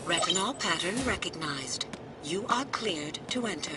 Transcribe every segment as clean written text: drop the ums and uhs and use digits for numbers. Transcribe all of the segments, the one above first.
Retinol pattern recognized. You are cleared to enter.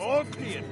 All clear.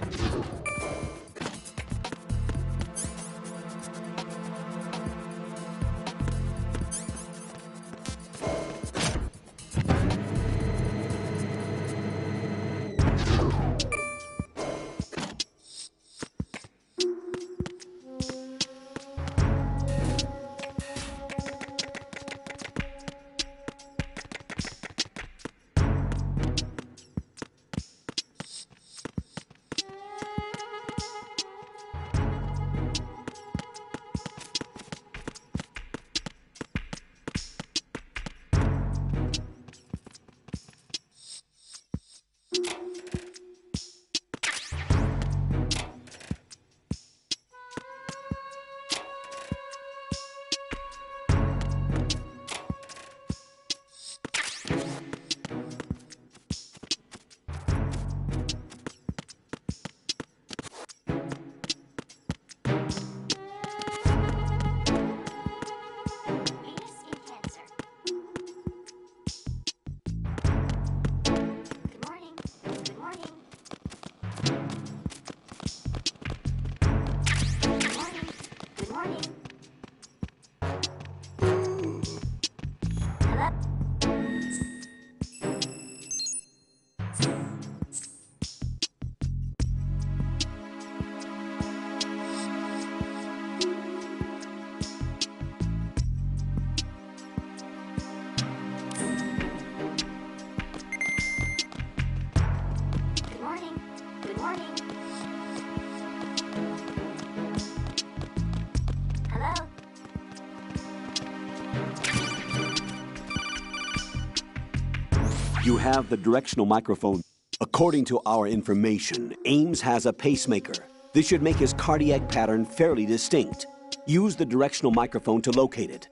You have the directional microphone. According to our information, Ames has a pacemaker. This should make his cardiac pattern fairly distinct. Use the directional microphone to locate it.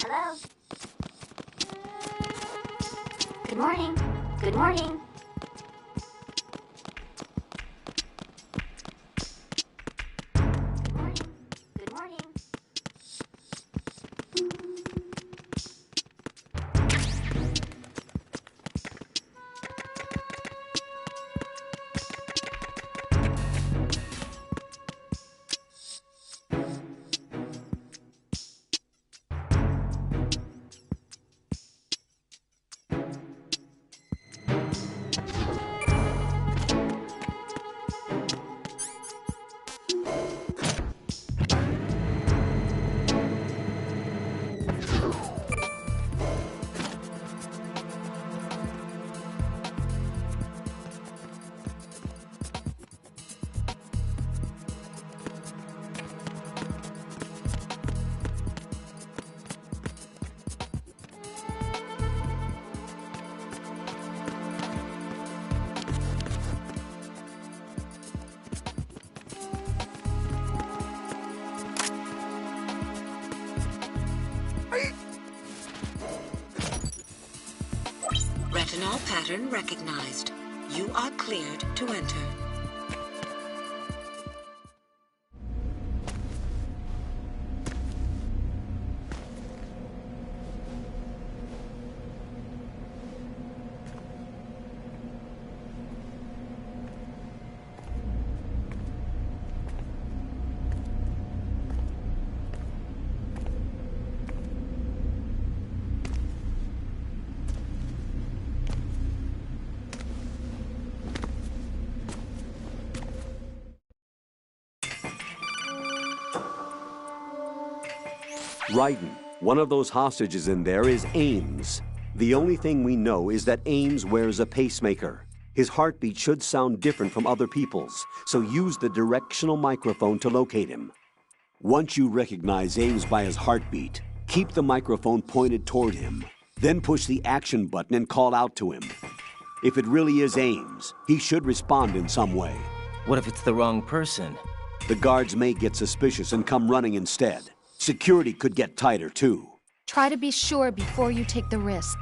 Hello? Good morning. Good morning. pattern recognized. You are cleared to enter. Raiden, one of those hostages in there is Ames. The only thing we know is that Ames wears a pacemaker. His heartbeat should sound different from other people's, so use the directional microphone to locate him. Once you recognize Ames by his heartbeat, keep the microphone pointed toward him. Then push the action button and call out to him. If it really is Ames, he should respond in some way. What if it's the wrong person? The guards may get suspicious and come running instead. Security could get tighter, too. Try to be sure before you take the risk.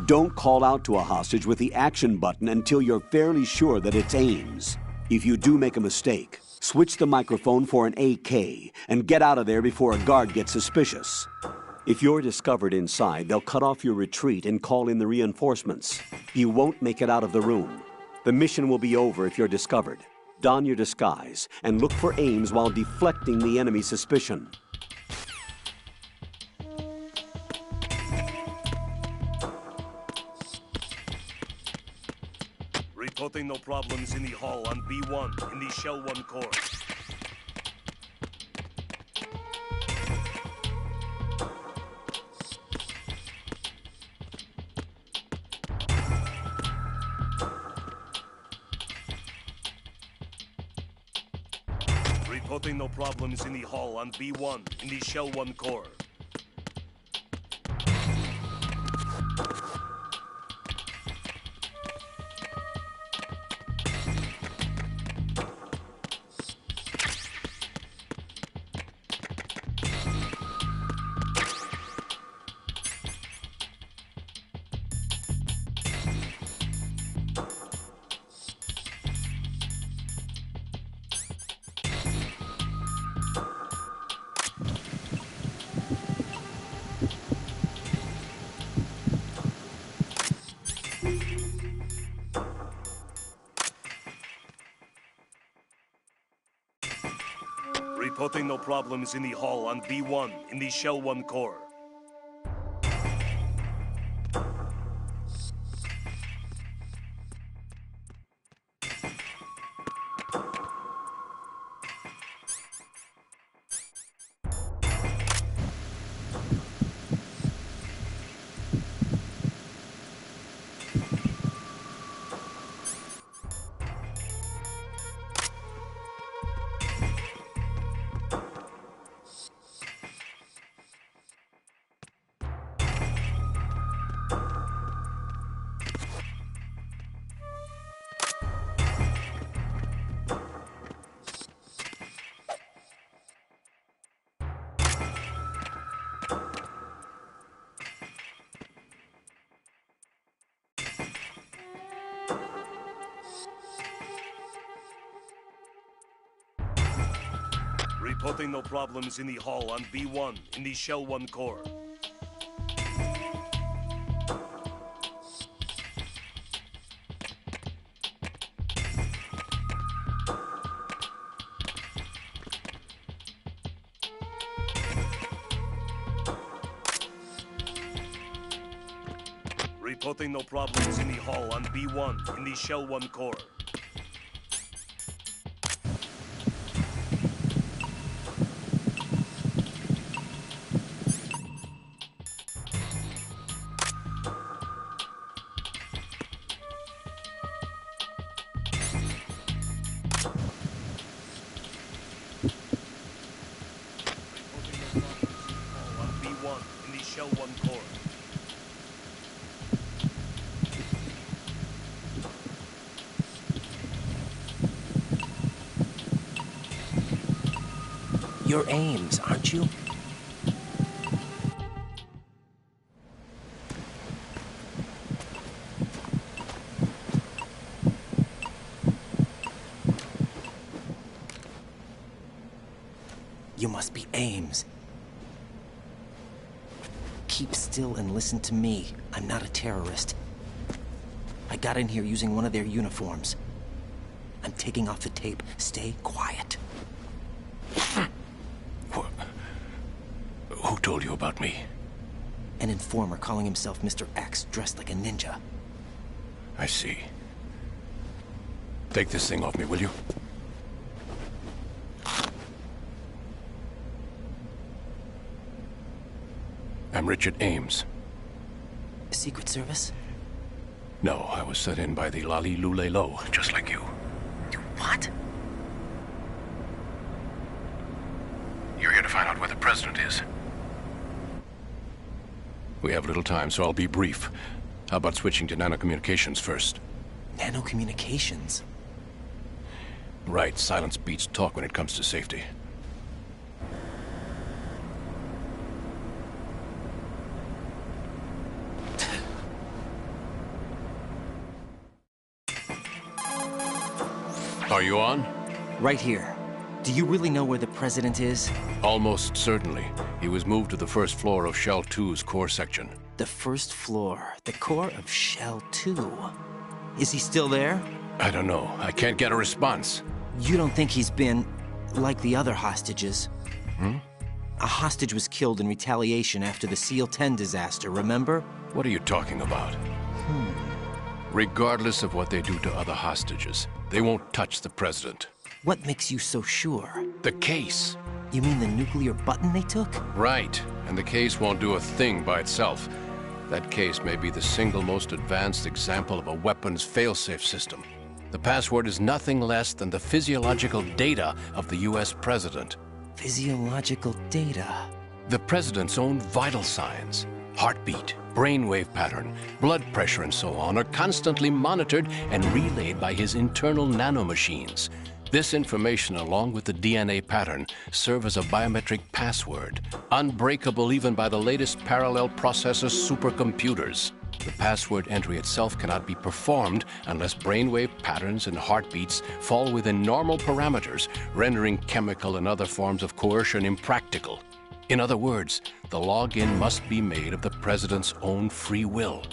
Don't call out to a hostage with the action button until you're fairly sure that it's Ames. If you do make a mistake, switch the microphone for an AK and get out of there before a guard gets suspicious. If you're discovered inside, they'll cut off your retreat and call in the reinforcements. You won't make it out of the room. The mission will be over if you're discovered. Don your disguise and look for Ames while deflecting the enemy's suspicion. Reporting no problems in the hall on B1 in the Shell 1 core. Reporting no problems in the hall on B1 in the Shell 1 core. Reporting no problems in the hall on B1 in the Shell 1 core. Reporting no problems in the hall on B1 in the Shell 1 core. Reporting no problems in the hall on B1 in the Shell 1 core. You're Ames, aren't you? You must be Ames. Keep still and listen to me. I'm not a terrorist. I got in here using one of their uniforms. I'm taking off the tape. Stay quiet. Who told you about me? An informer calling himself Mr. X, dressed like a ninja. I see. Take this thing off me, will you? I'm Richard Ames. Secret Service? No, I was sent in by the Lali Lule Lo, just like you. What? You're here to find out where the president is. We have little time, so I'll be brief. How about switching to nanocommunications first? Nanocommunications? Right, silence beats talk when it comes to safety. Are you on? Right here. Do you really know where the president is? Almost certainly. He was moved to the first floor of Shell 2's core section. The first floor. The core of Shell 2. Is he still there? I don't know. I can't get a response. You don't think he's been like the other hostages? A hostage was killed in retaliation after the SEAL 10 disaster, remember? What are you talking about? Regardless of what they do to other hostages, they won't touch the president. What makes you so sure? The case. You mean the nuclear button they took? Right. And the case won't do a thing by itself. That case may be the single most advanced example of a weapons failsafe system. The password is nothing less than the physiological data of the US president. Physiological data? The president's own vital signs, heartbeat, brainwave pattern, blood pressure, and so on are constantly monitored and relayed by his internal nanomachines. This information, along with the DNA pattern, serve as a biometric password, unbreakable even by the latest parallel processor supercomputers. The password entry itself cannot be performed unless brainwave patterns and heartbeats fall within normal parameters, rendering chemical and other forms of coercion impractical. In other words, the login must be made of the president's own free will.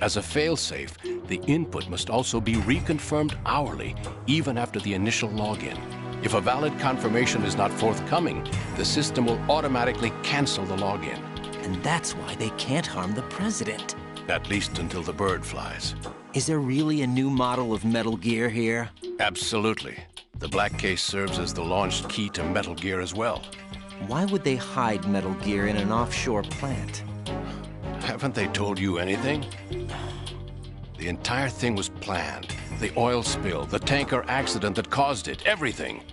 As a failsafe, the input must also be reconfirmed hourly, even after the initial login. If a valid confirmation is not forthcoming, the system will automatically cancel the login. And that's why they can't harm the president. At least until the bird flies. Is there really a new model of Metal Gear here? Absolutely. The black case serves as the launch key to Metal Gear as well. Why would they hide Metal Gear in an offshore plant? Haven't they told you anything? The entire thing was planned. The oil spill, the tanker accident that caused it, everything.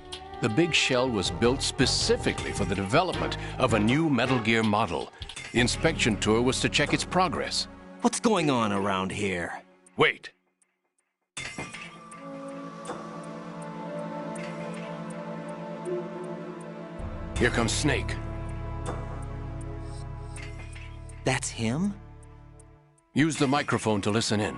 The big shell was built specifically for the development of a new Metal Gear model. The inspection tour was to check its progress. What's going on around here? Wait. Here comes Snake. That's him? Use the microphone to listen in.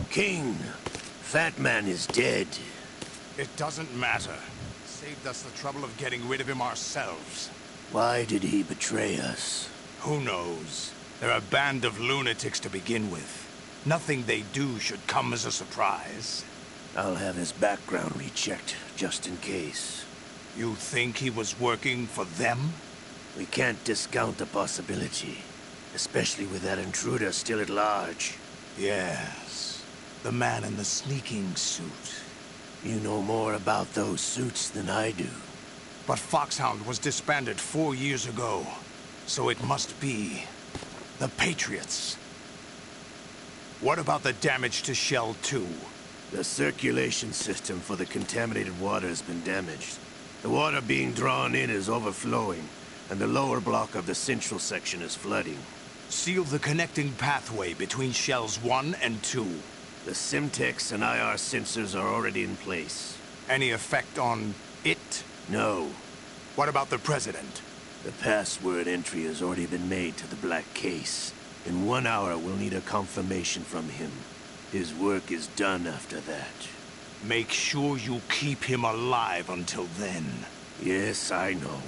King, Fat Man is dead. It doesn't matter. Saved us the trouble of getting rid of him ourselves. Why did he betray us? Who knows? They're a band of lunatics to begin with. Nothing they do should come as a surprise. I'll have his background rechecked, just in case. You think he was working for them? We can't discount the possibility, especially with that intruder still at large. Yes. The man in the sneaking suit. You know more about those suits than I do. But Foxhound was disbanded 4 years ago. So it must be the Patriots. What about the damage to Shell 2? The circulation system for the contaminated water has been damaged. The water being drawn in is overflowing, and the lower block of the central section is flooding. Seal the connecting pathway between Shells 1 and 2. The Simtex and IR sensors are already in place. Any effect on it? No. What about the President? The password entry has already been made to the black case. In 1 hour, we'll need a confirmation from him. His work is done after that. Make sure you keep him alive until then. Yes, I know.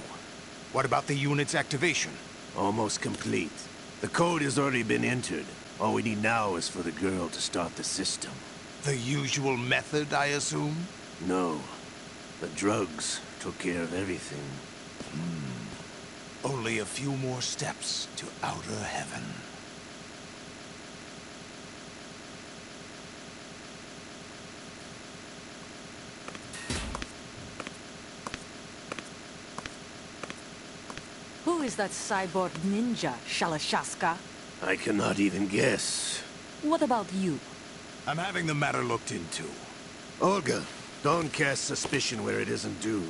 What about the unit's activation? Almost complete. The code has already been entered. All we need now is for the girl to start the system. The usual method, I assume? No. The drugs took care of everything. Only a few more steps to outer heaven. Who is that cyborg ninja, Shalashaska? I cannot even guess. What about you? I'm having the matter looked into. Olga, don't cast suspicion where it isn't due.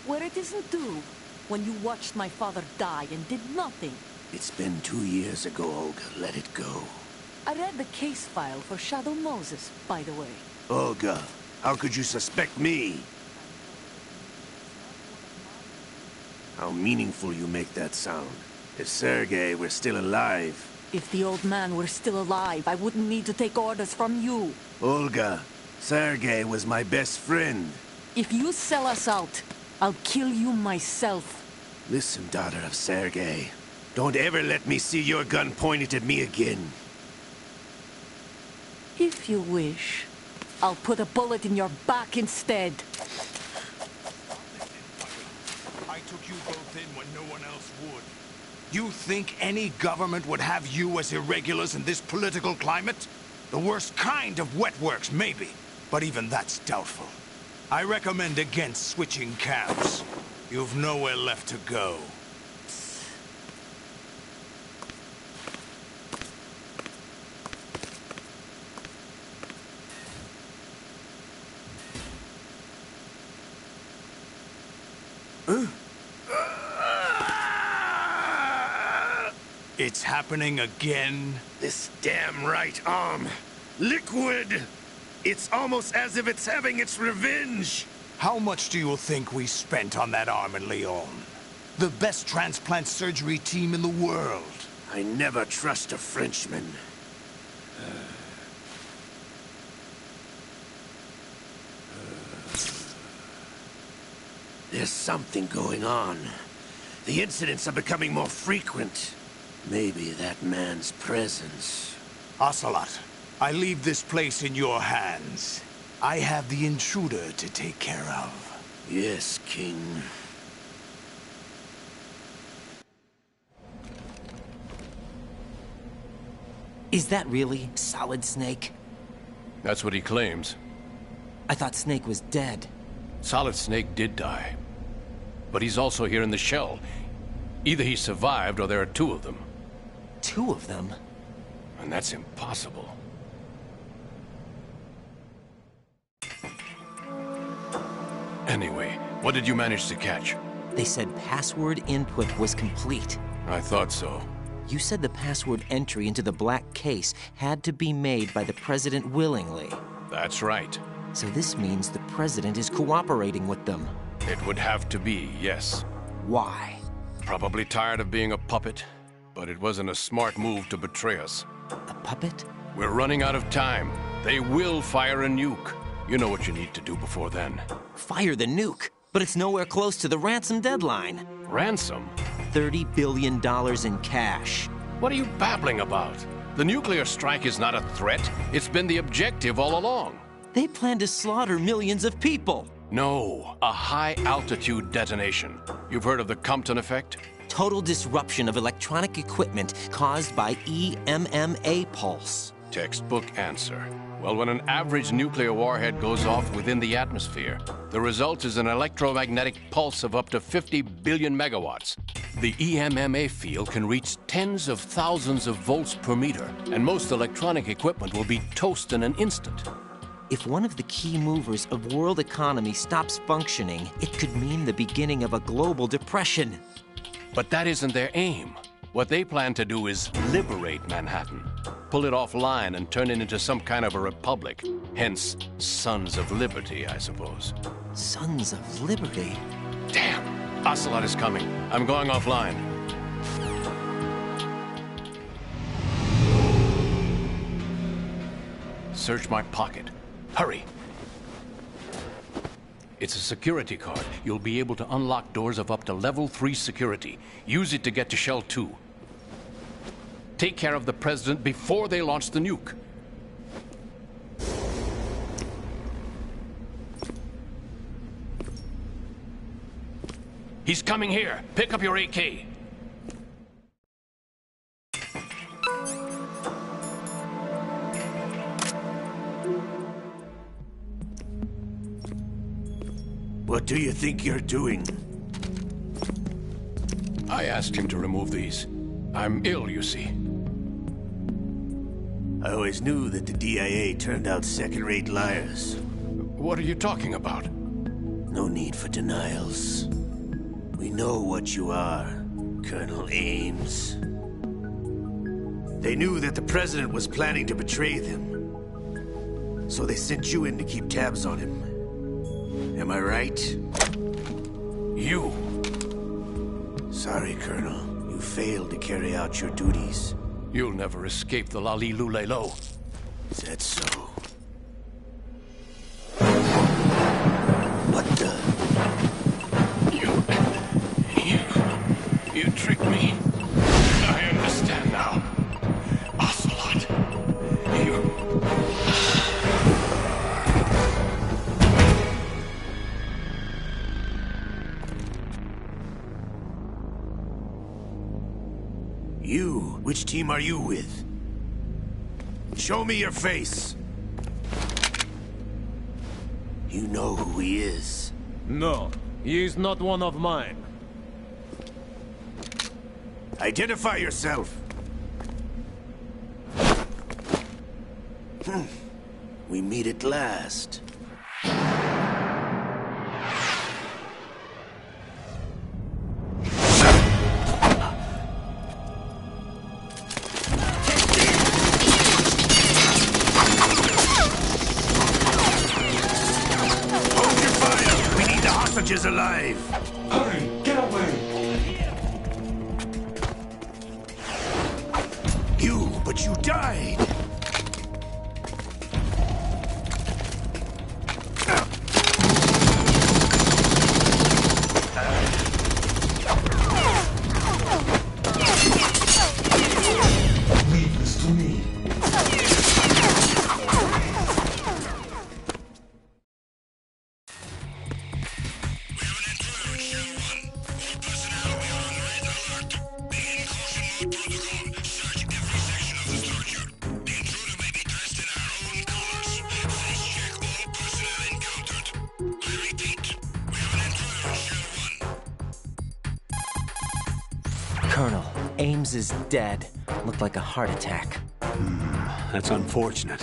Where it isn't due? When you watched my father die and did nothing. It's been 2 years ago, Olga. Let it go. I read the case file for Shadow Moses, by the way. Olga, how could you suspect me? How meaningful you make that sound. If Sergei were still alive... If the old man were still alive, I wouldn't need to take orders from you. Olga, Sergei was my best friend. If you sell us out, I'll kill you myself. Listen, daughter of Sergei. Don't ever let me see your gun pointed at me again. If you wish, I'll put a bullet in your back instead. I took you both in when no one else would. You think any government would have you as irregulars in this political climate? The worst kind of wet works, maybe. But even that's doubtful. I recommend against switching camps. You've nowhere left to go. It's happening again? This damn right arm. Liquid! It's almost as if it's having its revenge. How much do you think we spent on that arm in Lyon? The best transplant surgery team in the world. I never trust a Frenchman. There's something going on. The incidents are becoming more frequent. Maybe that man's presence. Ocelot, I leave this place in your hands. I have the intruder to take care of. Yes, King. Is that really Solid Snake? That's what he claims. I thought Snake was dead. Solid Snake did die. But he's also here in the shell. Either he survived or there are two of them. Two of them? And that's impossible. Anyway, what did you manage to catch? They said password input was complete. I thought so. You said the password entry into the black case had to be made by the president willingly. That's right. So this means the president is cooperating with them. It would have to be, yes. Why? Probably tired of being a puppet, but it wasn't a smart move to betray us. A puppet? We're running out of time. They will fire a nuke. You know what you need to do before then. Fire the nuke? But it's nowhere close to the ransom deadline. Ransom? $30 billion in cash. What are you babbling about? The nuclear strike is not a threat. It's been the objective all along. They plan to slaughter millions of people. No, a high-altitude detonation. You've heard of the Compton effect? Total disruption of electronic equipment caused by EMMA pulse. Textbook answer. Well, when an average nuclear warhead goes off within the atmosphere, the result is an electromagnetic pulse of up to 50 billion megawatts. The EMMA field can reach tens of thousands of volts per meter, and most electronic equipment will be toast in an instant. If one of the key movers of world economy stops functioning, it could mean the beginning of a global depression. But that isn't their aim. What they plan to do is liberate Manhattan. Pull it offline and turn it into some kind of a republic. Hence, Sons of Liberty, I suppose. Sons of Liberty? Damn! Ocelot is coming. I'm going offline. search my pocket. Hurry! It's a security card. You'll be able to unlock doors of up to level 3 security. Use it to get to Shell 2. Take care of the President before they launch the nuke. He's coming here. Pick up your AK. What do you think you're doing? I asked him to remove these. I'm ill, you see. I always knew that the DIA turned out second-rate liars. What are you talking about? No need for denials. We know what you are, Colonel Ames. They knew that the President was planning to betray them. So they sent you in to keep tabs on him. Am I right? You. Sorry, Colonel. You failed to carry out your duties. You'll never escape the Lali Lulelo. Is that so? What the? You tricked me. I understand now. Ocelot. You? Which team are you with? Show me your face. You know who he is. No, he is not one of mine. Identify yourself. We meet at last. Hold your fire! We need the hostages alive! Hurry, get away! But you died! Leave this to me. Colonel, Ames is dead. Looked like a heart attack. That's unfortunate.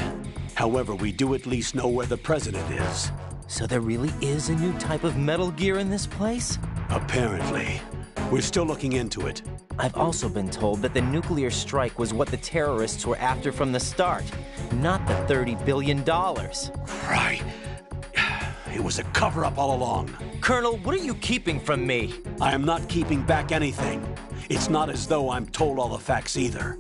However, we do at least know where the President is. So there really is a new type of Metal Gear in this place? Apparently. We're still looking into it. I've also been told that the nuclear strike was what the terrorists were after from the start, not the $30 billion. Right. It was a cover-up all along. Colonel, what are you keeping from me? I am not keeping back anything. It's not as though I'm told all the facts either.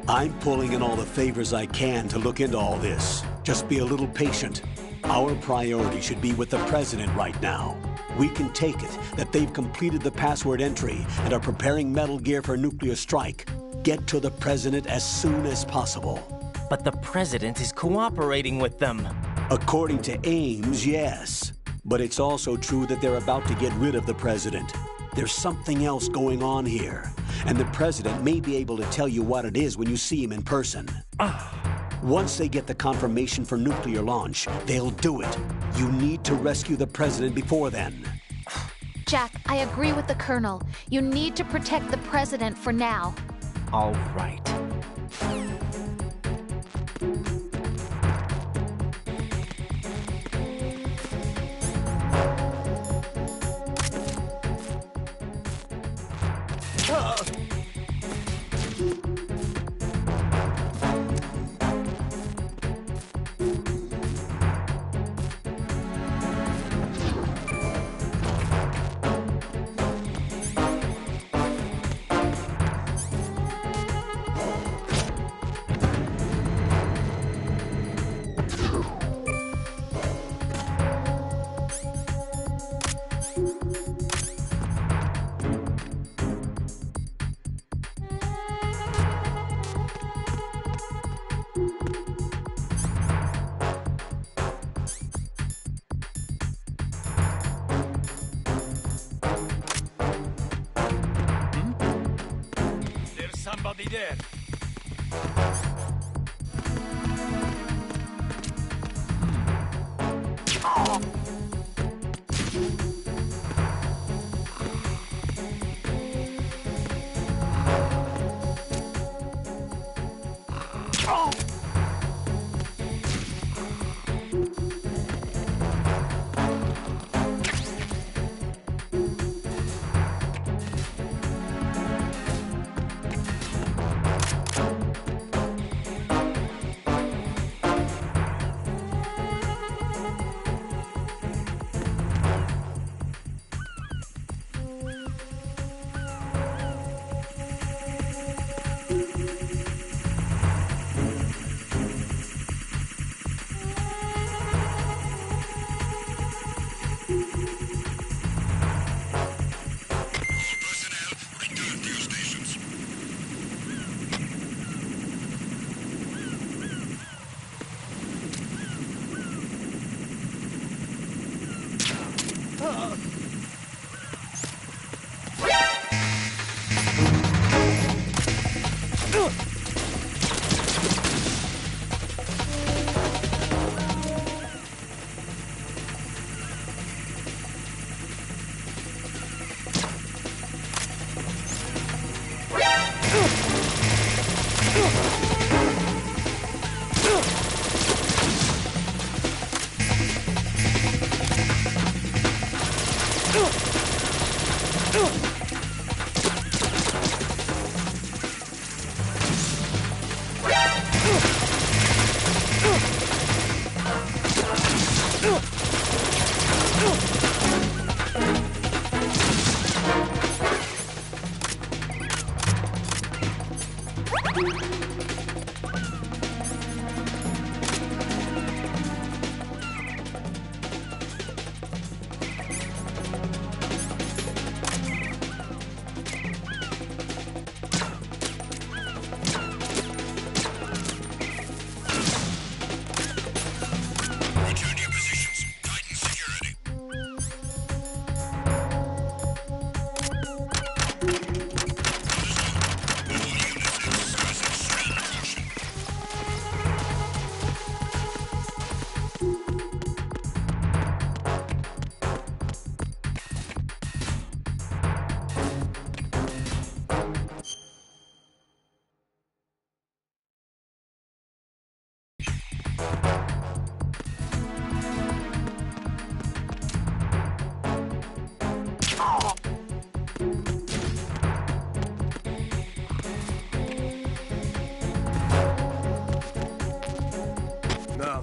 I'm pulling in all the favors I can to look into all this. Just be a little patient. Our priority should be with the President right now. We can take it that they've completed the password entry and are preparing Metal Gear for nuclear strike. Get to the President as soon as possible. But the President is cooperating with them. According to Ames, yes. But it's also true that they're about to get rid of the President. There's something else going on here, and the President may be able to tell you what it is when you see him in person. Once they get the confirmation for nuclear launch, they'll do it. You need to rescue the President before then. Jack, I agree with the Colonel. You need to protect the President for now. All right.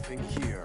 Nothing here.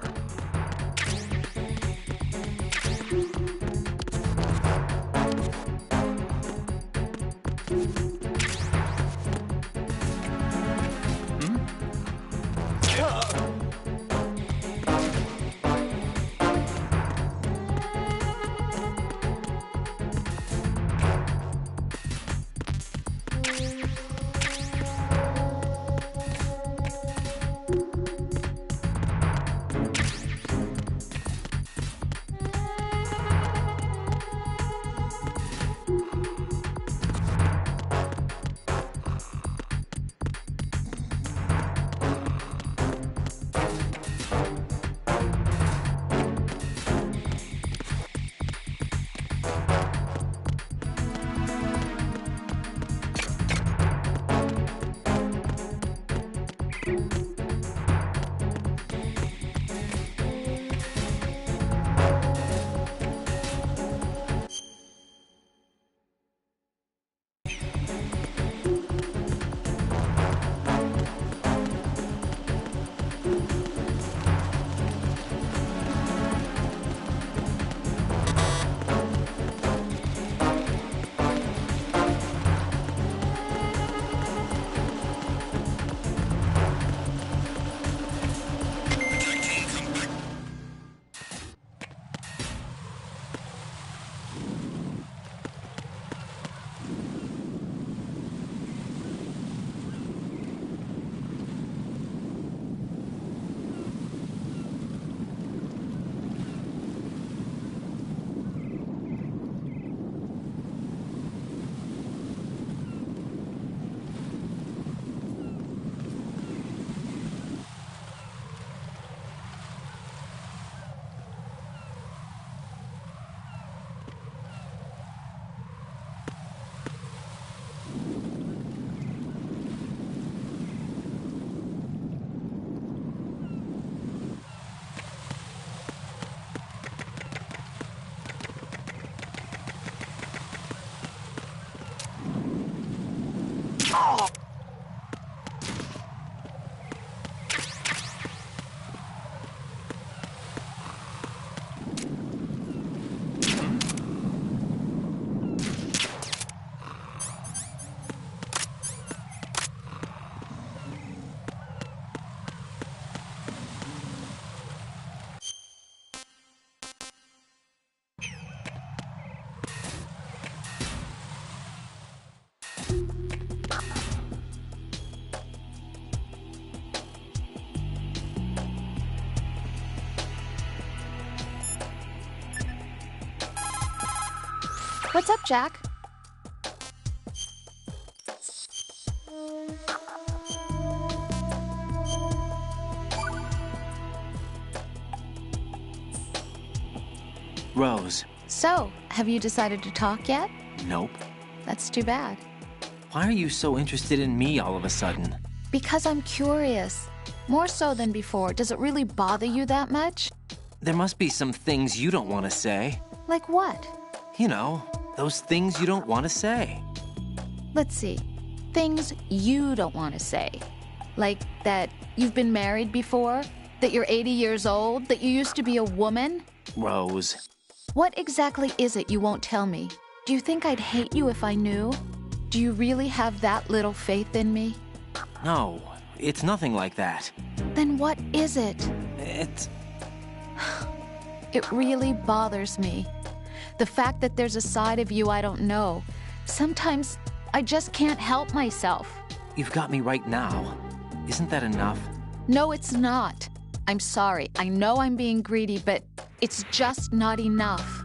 What's up, Jack? Rose. So, have you decided to talk yet? Nope. That's too bad. Why are you so interested in me all of a sudden? Because I'm curious. More so than before. Does it really bother you that much? There must be some things you don't want to say. Like what? You know, those things you don't want to say. Let's see. Things you don't want to say. Like that you've been married before? That you're 80 years old? That you used to be a woman? Rose. What exactly is it you won't tell me? Do you think I'd hate you if I knew? Do you really have that little faith in me? No, it's nothing like that. Then what is it? It really bothers me. The fact that there's a side of you I don't know. Sometimes I just can't help myself. You've got me right now. Isn't that enough? No, it's not. I'm sorry. I know I'm being greedy, but it's just not enough.